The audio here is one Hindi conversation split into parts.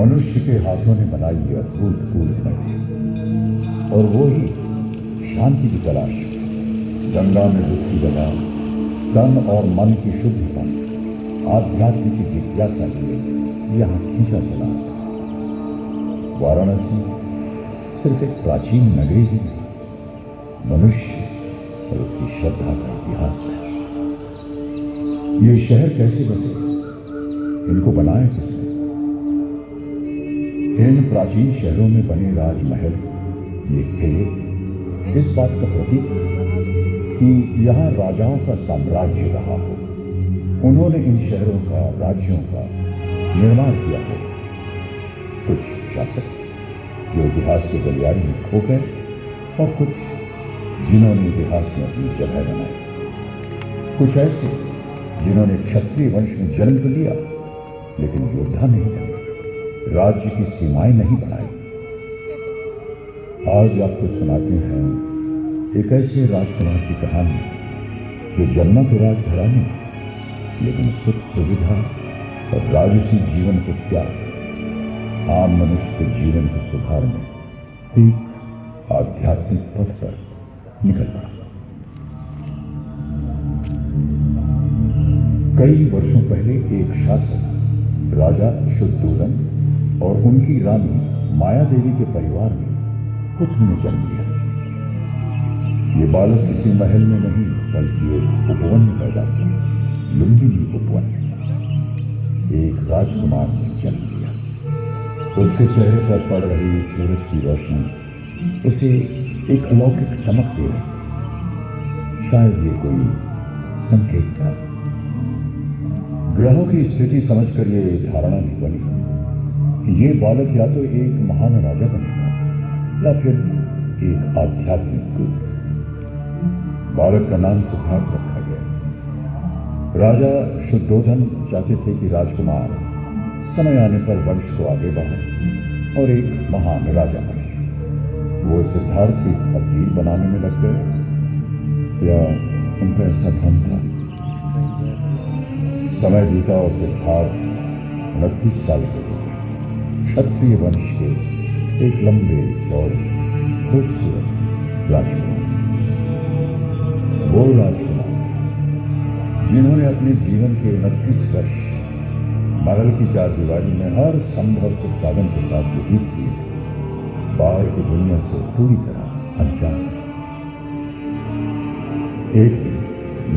मनुष्य के हाथों ने बनाई ये अद्भुत नगरी, और वो ही शांति की तलाश, गंगा में डुबकी लगा तन और मन की शुद्धता, आध्यात्म की जिज्ञासा लिए यहाँ खींचा चला। वाराणसी सिर्फ एक प्राचीन नगरी ही नहीं, मनुष्य और उसकी श्रद्धा का इतिहास है। ये शहर कैसे बसे, इनको बनाया किसने? इन प्राचीन शहरों में बने राजमहल, ये किले इस बात का प्रतीक कि यहां राजाओं का साम्राज्य रहा हो। उन्होंने इन शहरों का, राज्यों का निर्माण किया हो। कुछ शासक जो इतिहास के गलियारे में खो गए, और कुछ जिन्होंने इतिहास में अपनी जगह बनाई। कुछ ऐसे जिन्होंने क्षत्रिय वंश में जन्म तो लिया, लेकिन योद्धा नहीं बने, राज्य की सीमाएं नहीं बनाई। आज आपको सुनाते हैं एक ऐसे राजकुमार की कहानी जो जन्मा तो राजघराने में, लेकिन सुख सुविधा और राजसी जीवन को त्याग आम मनुष्य के जीवन को सुधारने एक आध्यात्मिक पथ पर निकल पड़ा। कई वर्षों पहले एक शासक राजा शुद्धोधन और उनकी रानी माया देवी के परिवार में पुत्र ने जन्म लिया। ये बालक किसी महल में नहीं, बल्कि एक उपवन में पैदा हुआ, लुंबिनी उपवन। एक राजकुमार ने जन्म लिया। उसके चेहरे पर पड़ रही सूरज की रोशनी उसे एक अलौकिक चमक दे रही थी। शायद ये कोई संकेत था। ग्रहों की स्थिति समझकर ये धारणा भी बनी कि ये बालक या तो एक महान राजा बनेगा या फिर एक आध्यात्मिक गुरु। बालक का नाम सिद्धार्थ रखा गया। राजा शुद्धोधन चाहते थे कि राजकुमार समय आने पर वंश को आगे बढ़ाए और एक महान राजा बने। वो सिद्धार्थ की तस्वीर बनाने में लग गए, या उनका ऐसा भ्रम था? समय बीता और सिद्धार्थ 29 साल के हो गए। क्षत्रिय वंश के एक लंबे चौड़े खूबसूरत राजकुमार, वो राजकुमार जिन्होंने अपने जीवन के 29 वर्ष महल की चारदीवारी में हर संभव संसाधन के साथ व्यतीत किए, बाहर की दुनिया से पूरी तरह अनजान। एक दिन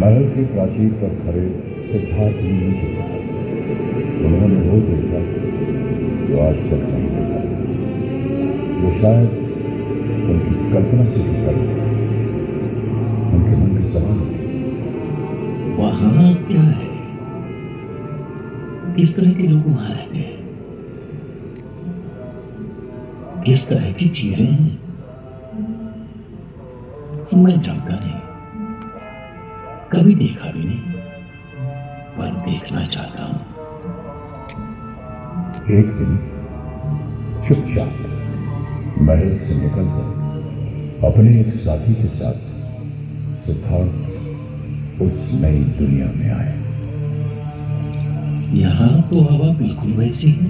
महल के प्राचीर पर खड़े सिद्धार्थ ने नीचे देखा। उन्होंने वो देखा जो आज तक नहीं देखा, जो शायद उनकी कल्पना से भी परे। उनके मन में सवाल है, वहां क्या है? किस तरह के लोग वहां रहते हैं? किस तरह की चीजें हैं? मैं जानता नहीं, कभी देखा भी नहीं, पर देखना चाहता हूं। एक दिन चुपचाप महल से निकलकर अपने एक साथी के साथ सिद्धार्थ उस नई दुनिया में आए। यहां तो हवा बिल्कुल वैसी है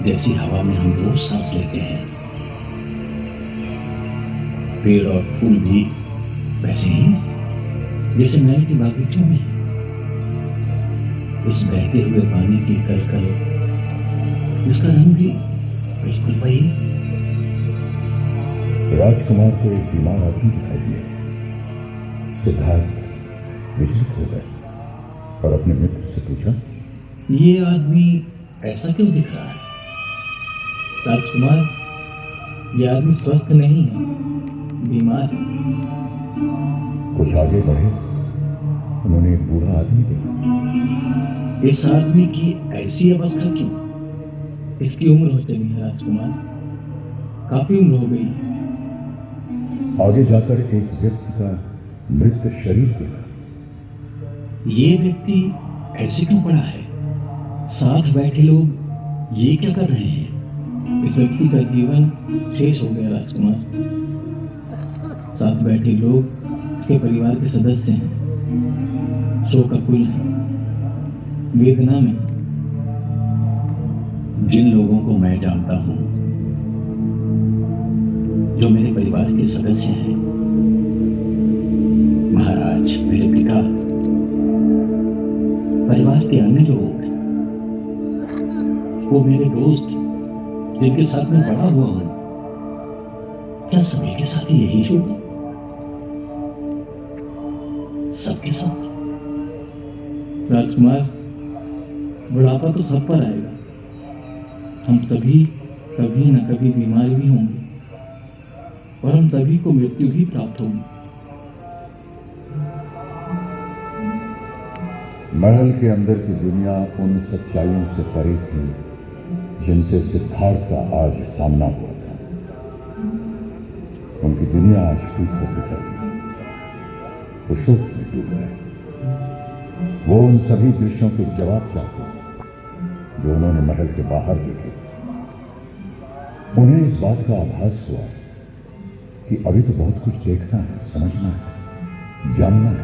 जैसी हवा में हम रोज सांस लेते हैं। पेड़ और फूल भी वैसे ही जैसे महल के बागीचों में। इस बहते हुए पानी की कलकल, इसका रंग भी बिल्कुल वही। राजकुमार को एक बीमार आदमी दिखाई दिया। सिद्धार्थ विचलित हो गए और अपने मित्र से पूछा, ये आदमी ऐसा क्यों दिख रहा है? राजकुमार, ये आदमी स्वस्थ नहीं है, बीमार है। कुछ आगे बढ़े, उन्होंने एक बूढ़ा आदमी देखा। इस आदमी की ऐसी अवस्था क्यों? इसकी उम्र हो चली है राजकुमार, काफी उम्र हो गई। आगे जाकर एक व्यक्ति का मृत शरीर देखा। ये व्यक्ति ऐसे क्यों पड़ा है? साथ बैठे लोग ये क्या कर रहे हैं? इस व्यक्ति का जीवन शेष हो गया राजकुमार। साथ बैठे लोग इसके परिवार के सदस्य हैं, शोकाकुल हैं, वेदना में। जिन लोगों को मैं जानता हूं, जो मेरे परिवार के सदस्य हैं, महाराज मेरे पिता, परिवार के अन्य लोग, वो मेरे दोस्त जिनके साथ मैं बड़ा हुआ हूं, क्या सभी के साथ यही होगा? सबके साथ? राजकुमार, बुढ़ापा तो सब पर आएगा। हम सभी कभी न कभी बीमार भी होंगे और हम सभी को मृत्यु भी प्राप्त होगी। महल के अंदर की दुनिया उन सच्चाइयों से परे थी जिनसे सिद्धार्थ का आज सामना हुआ था। उनकी दुनिया आज टूट कर बिखर गई, वो शोक में डूब गए। वो उन सभी दृश्यों के जवाब चाहते जो उन्होंने महल के बाहर देखे। उन्हें इस बात का आभास हुआ कि अभी तो बहुत कुछ देखना है, समझना है, जानना है।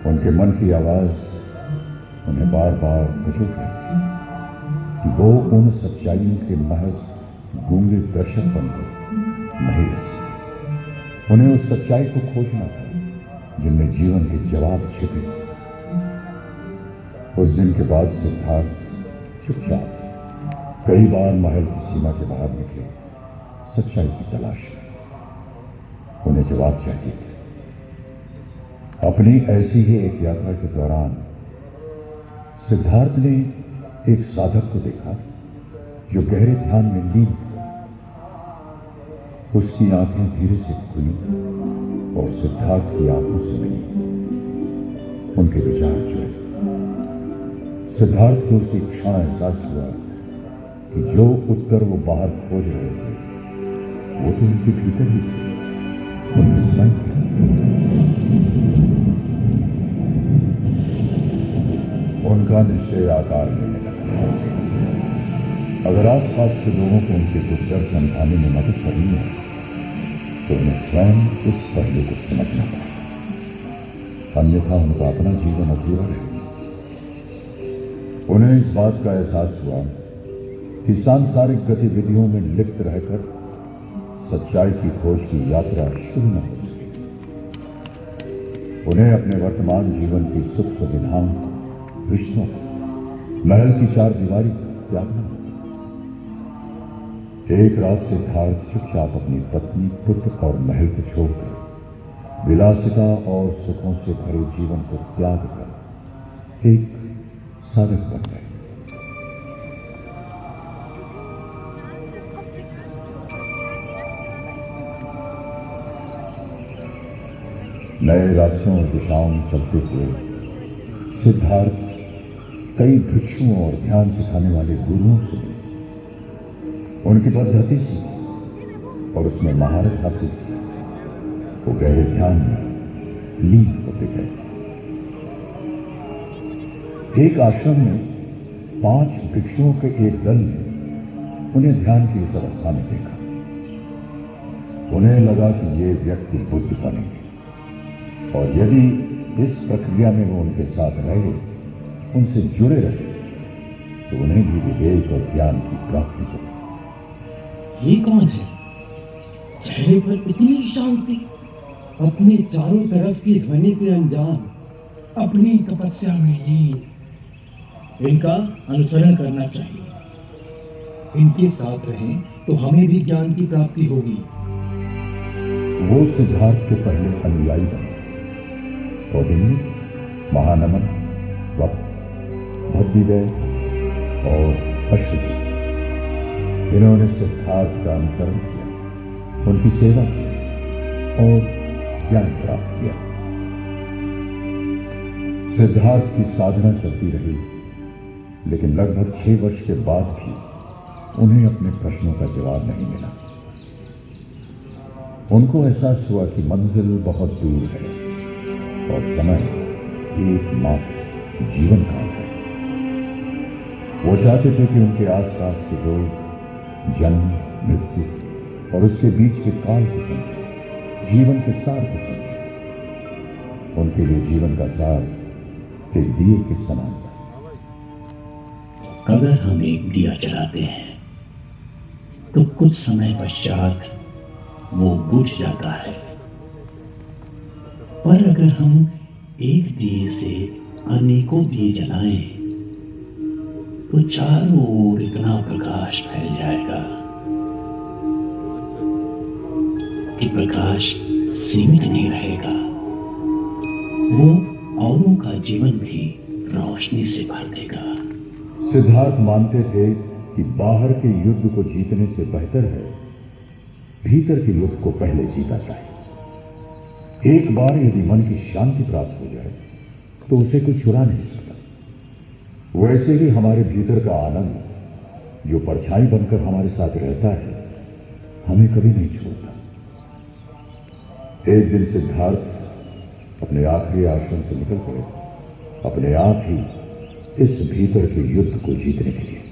उनके मन की आवाज उन्हें बार बार कचोट रही थी कि वो उन सच्चाइयों के महज गूंगे दर्शक बनकर नहीं रह सकते। उन्हें उस सच्चाई को खोजना था जिनमें जीवन के जवाब छिपे थे। उस दिन के बाद सिद्धार्थ चुपचाप कई बार महल की सीमा के बाहर निकले, सच्चाई की तलाश में। उन्हें जवाब चाहिए थे। अपनी ऐसी ही एक यात्रा के दौरान सिद्धार्थ ने एक साधक को देखा जो गहरे ध्यान में लीन था। उसकी आंखें धीरे से खुली और सिद्धार्थ की आंखों से मिली। उनके विचार जुड़े। सिद्धार्थ को उसी क्षण एहसास हुआ कि जो उत्तर वो बाहर खोज रहे थे वो तो उनके भीतर ही थे, उनके स्वयं थे। उनका निश्चय आकार लेने लगा। अगर आसपास के लोगों को उनके उत्तर समझाने में मदद करनी है तो उन्हें स्वयं इस पहलू को समझना पड़ा, अन्यथा उनका अपना जीवन अधूरा रहेगा। उन्हें इस बात का एहसास हुआ कि सांसारिक गतिविधियों में लिप्त रहकर सच्चाई की खोज की यात्रा शुरू न हो सकेगी। उन्हें अपने वर्तमान जीवन की सुख सुविधाओं, रिश्तों, महल की चार दीवारी त्यागना होगा। एक रात सिद्धार्थ चुपचाप अपनी पत्नी, पुत्र और महल को छोड़कर विलासिता और सुखों से भरे जीवन को त्याग कर एक साधक बन गए। नए रास्तों और दिशाओं में चलते हुए सिद्धार्थ कई भिक्षुओं और ध्यान सिखाने वाले गुरुओं से मिले। उनकी पद्धति सीखी और उसमें महारत हासिल की। वो गहरे ध्यान में लीन होते गए। एक आश्रम में 5 भिक्षुओं के एक दल ने उन्हें ध्यान की इस अवस्था में देखा। उन्हें लगा कि ये व्यक्ति बुद्ध बनेंगे और यदि इस प्रक्रिया में वो उनके साथ रहे, उनसे जुड़े रहे, तो उन्हें भी विवेक और ज्ञान की प्राप्ति होगी। ये कौन है? चेहरे पर इतनी शांति, अपने चारों तरफ की ध्वनि से अनजान, अपनी तपस्या में लीन। इनका अनुसरण करना चाहिए। इनके साथ रहें तो हमें भी ज्ञान की प्राप्ति होगी। वो सिद्धार्थ के पहले अनुयायी बने और इनमें महानमन, वक्त, भक्तिदय और अश्वती। इन्होंने सिद्धार्थ का अनुसरण किया, उनकी सेवा की और ज्ञान प्राप्त किया। सिद्धार्थ की साधना चलती रही, लेकिन लगभग 6 वर्ष के बाद भी उन्हें अपने प्रश्नों का जवाब नहीं मिला। उनको एहसास हुआ कि मंजिल बहुत दूर है और समय एकमात्र जीवन काल है। वो चाहते थे कि उनके आसपास के लोग जन्म, मृत्यु और उसके बीच के काल को समझें, जीवन के सार को समझें। उनके लिए जीवन का सार एक दिए के समान था। अगर हम एक दिया जलाते हैं तो कुछ समय पश्चात वो बुझ जाता है, पर अगर हम एक दिए से अनेकों दिए जलाएं तो चारों ओर इतना प्रकाश फैल जाएगा कि प्रकाश सीमित नहीं रहेगा, वो औरों का जीवन भी रोशनी से भर देगा। सिद्धार्थ मानते थे कि बाहर के युद्ध को जीतने से बेहतर है भीतर के युद्ध को पहले जीता जाए। एक बार यदि मन की शांति प्राप्त हो जाए तो उसे कोई चुरा नहीं सकता। वैसे ही हमारे भीतर का आनंद जो परछाई बनकर हमारे साथ रहता है हमें कभी नहीं छोड़ता। एक दिन सिद्धार्थ अपने आखिरी आश्रम से निकल पड़े, अपने आप ही इस भीतर के युद्ध को जीतने के लिए,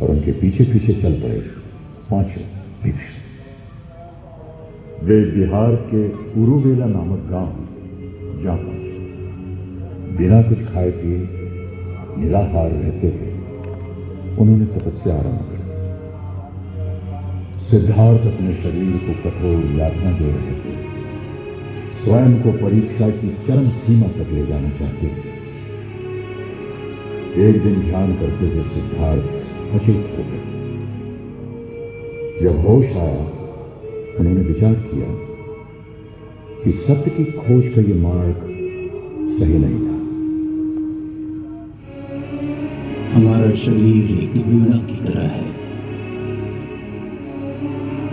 और उनके पीछे पीछे चल पड़े पांचों भिक्षु। वे बिहार के उरुवेला नामक गांव जा पहुंचे। बिना कुछ खाए पिए निराहार रहते हुए उन्होंने तपस्या आरंभ कर दी। सिद्धार्थ अपने शरीर को कठोर यातना दे रहे थे, स्वयं को परीक्षा की चरम सीमा तक ले जाना चाहते थे। एक दिन ध्यान करते हुए सिद्धार्थ अचेत हो गए। जब होश आया उन्होंने विचार किया कि सत्य की खोज का यह मार्ग सही नहीं था। हमारा शरीर एक वीणा की तरह है।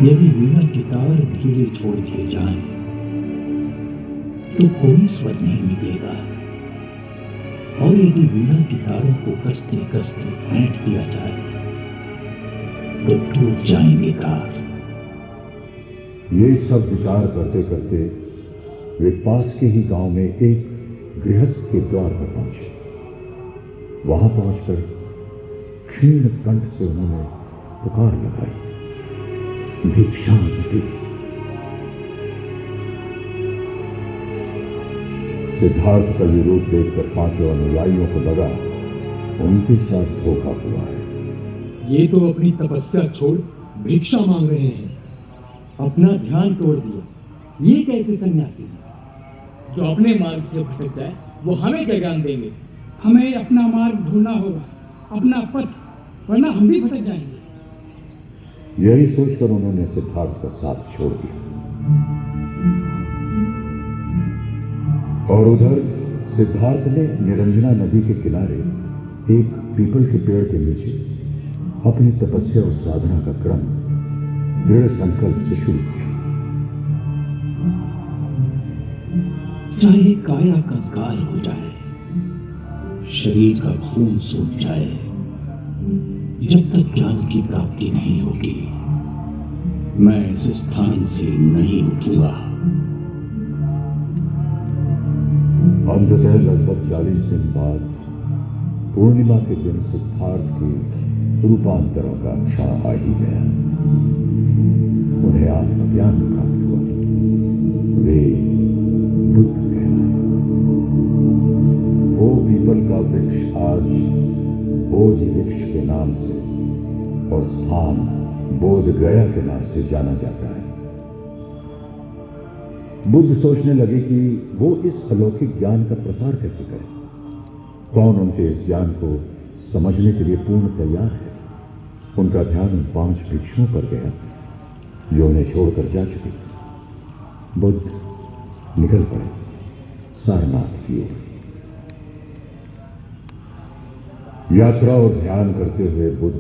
यदि वीणा के तार ढीले छोड़ दिए जाएं तो कोई स्वर नहीं निकलेगा, और यदि वीणा के तारों को कसते कसते फेंक दिया जाए तो टूट जाएंगे तार। ये सब विचार करते करते वे पास के ही गांव में एक गृहस्थ के द्वार पर पहुंचे। वहां पहुंचकर क्षीण कंठ से उन्होंने पुकार लगाई, भिक्षा दे। सिद्धार्थ का ये रूप देखकर पांचों अनुयायियों को लगा उनके साथ धोखा हुआ है। ये तो अपनी तपस्या छोड़ भिक्षा मांग रहे हैं, अपना ध्यान तोड़ दिया। ये कैसे सन्यासी हैं? जो अपने मार्ग से भटक जाए वो हमें क्या ज्ञान देंगे? हमें अपना मार्ग ढूंढना होगा, अपना पथ, वरना हम भी भटक जाएंगे। यही सोचकर उन्होंने सिद्धार्थ का साथ छोड़ दिया। और उधर सिद्धार्थ ने निरंजना नदी के किनारे एक पीपल के पेड़ के नीचे अपनी तपस्या और साधना का क्रम दृढ़ संकल्प से शुरू किया। चाहे काया कंकाल हो जाए, शरीर का खून सूख जाए, जब तक ज्ञान की प्राप्ति नहीं होगी मैं इस स्थान से नहीं उठूंगा। अंततः लगभग 40 दिन बाद पूर्णिमा के दिन सिद्धार्थ की रूपांतरों का क्षण आ ही गया। उन्हें आत्मज्ञान प्राप्त हुआ। वे बुद्ध कहलाए। वो पीपल का वृक्ष आज बोधि वृक्ष के नाम से और स्थान बोध गया के नाम से जाना जाता है। बुद्ध सोचने लगे कि वो इस अलौकिक ज्ञान का प्रसार कैसे करें। कौन उनके इस ज्ञान को समझने के लिए पूर्ण तैयार है। उनका ध्यान उन 5 भिक्षुओं पर गया जो उन्हें छोड़कर जा चुके थे। बुद्ध निकल पड़े सारनाथ की ओर। यात्रा और ध्यान करते हुए बुद्ध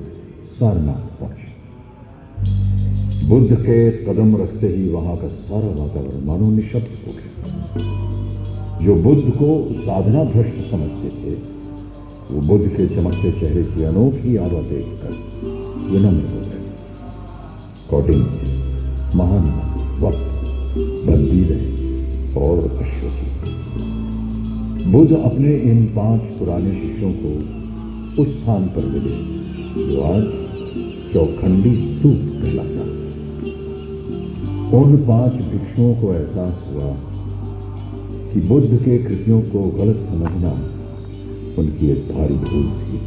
सारनाथ पहुंचे। बुद्ध के कदम रखते ही वहां का सारा वातावरण मानो निशब्द हो गया। जो बुद्ध को साधना भ्रष्ट समझते थे वो बुद्ध के चमकते चेहरे की अनोखी आभा देखकर विनम्र हो गए। कौटिन्य, महान वक्त, बंदी रहे और अश्वथी। बुद्ध अपने इन 5 पुराने शिष्यों को उस स्थान पर मिले जो आज चौखंडी स्तूप कहलाता। उन 5 भिक्षुओं को एहसास हुआ कि बुद्ध के कृतियों को गलत समझना उनकी एक भारी भूल थी।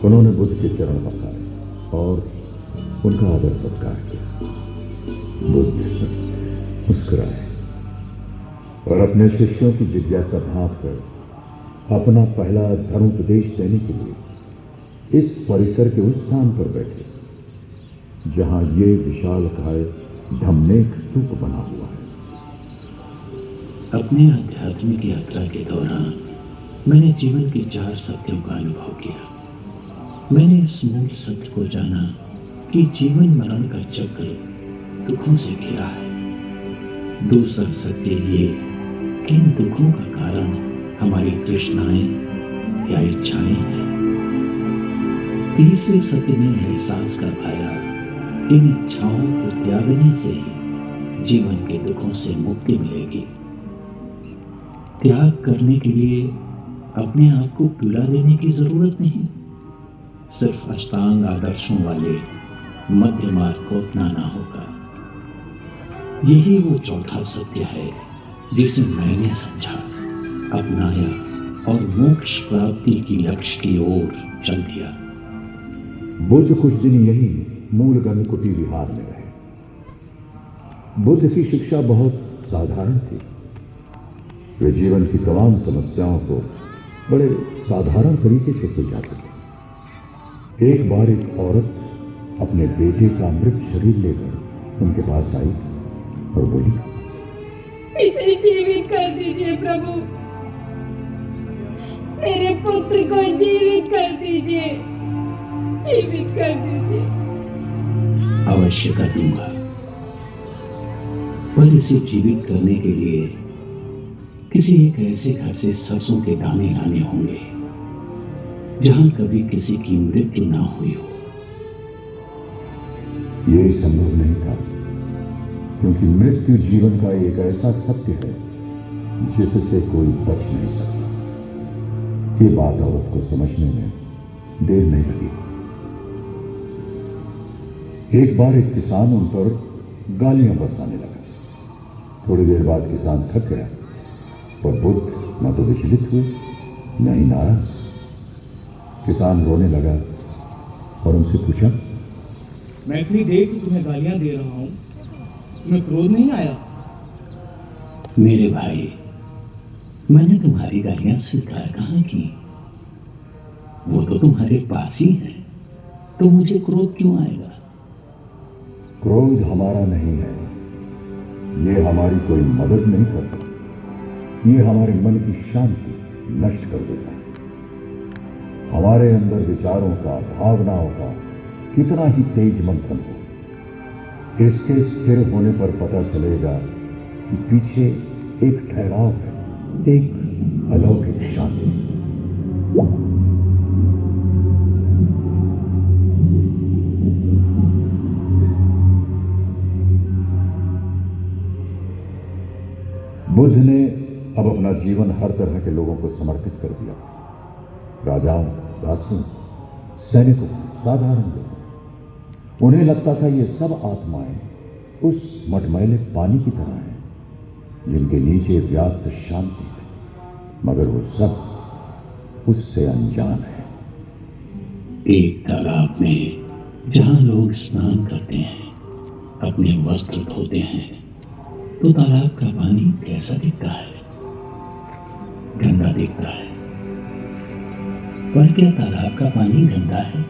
उन्होंने बुद्ध के चरण पखारे और उनका आदर सत्कार किया। बुद्ध मुस्कुराए और अपने शिष्यों की जिज्ञासा भांप कर अपना पहला धर्मोपदेश देने के लिए इस परिसर के उस स्थान पर बैठे जहां ये विशालकाय धम्मेक स्तूप बना हुआ है। अपने आध्यात्मिक यात्रा के दौरान मैंने जीवन के 4 सत्यों का अनुभव किया। मैंने इस मूल सत्य को जाना कि जीवन मरण का चक्र दुखों से घिरा है। दूसरा सत्य ये कि इन दुखों का कारण हमारी तृष्णाएं या इच्छाएं हैं। तीसरे सत्य ने एहसास कर पाया कि इन इच्छाओं को त्यागने से ही जीवन के दुखों से मुक्ति मिलेगी। त्याग करने के लिए अपने आप को पीड़ा देने की जरूरत नहीं, सिर्फ अष्टांग आदर्शों वाले मध्य मार्ग को अपनाना होगा। यही वो चौथा सत्य है जिसे मैंने समझा, अपनाया और मोक्ष प्राप्ति की लक्ष्य की ओर चल दिया। बुद्ध कुछ दिन यही मूलगंध कुटी विहार में रहे। बुद्ध की शिक्षा बहुत साधारण थी। वे जीवन की तमाम समस्याओं को बड़े साधारण तरीके से सुलझाते थे। एक बार एक औरत अपने बेटे का मृत शरीर लेकर उनके पास आई और बोली, इसे जीवित कर दीजिए प्रभु, मेरे पुत्र को जीवित कर दीजिए, जीवित कर दीजिए। अवश्य कर दूंगा, पर इसे जीवित करने के लिए किसी एक ऐसे घर से सरसों के दाने लाने होंगे जहां कभी किसी की मृत्यु ना हुई हो। यह संभव नहीं था, क्योंकि मृत्यु जीवन का एक ऐसा सत्य है जिससे कोई बच नहीं सकता। ये बात औरत को समझने में देर नहीं लगी। एक बार एक किसान उन पर गालियां बरसाने लगा। थोड़ी देर बाद किसान थक गया और बुद्ध न तो विचलित हुए न ही नाराज। किसान रोने लगा और उनसे पूछा, मैं इतनी देर से तुम्हें गालियां दे रहा हूं, तुम्हें क्रोध नहीं आया? मेरे भाई, मैंने तुम्हारी गालियां स्वीकार कहां की? वो तो तुम्हारे पास ही है, तो मुझे क्रोध क्यों आएगा? क्रोध हमारा नहीं है, ये हमारी कोई मदद नहीं करता। ये हमारे मन की शांति नष्ट कर देता है। हमारे अंदर विचारों का, भावनाओं का कितना ही तेज मंथन हो, इसके स्थिर होने पर पता चलेगा कि पीछे एक ठहराव है, एक अलौकिक शांति। बुद्ध ने अब अपना जीवन हर तरह के लोगों को समर्पित कर दिया। राजाओं, दासियों, सैनिकों, साधारण लोगों। उन्हें लगता था ये सब आत्माएं उस मटमैले पानी की तरह हैं जिनके नीचे व्याप्त शांति है, मगर वो सब उससे अनजान है। एक तालाब में जहां लोग स्नान करते हैं, अपने वस्त्र धोते हैं, तो तालाब का पानी कैसा दिखता है? गंदा दिखता है। पर क्या तालाब का पानी गंदा है?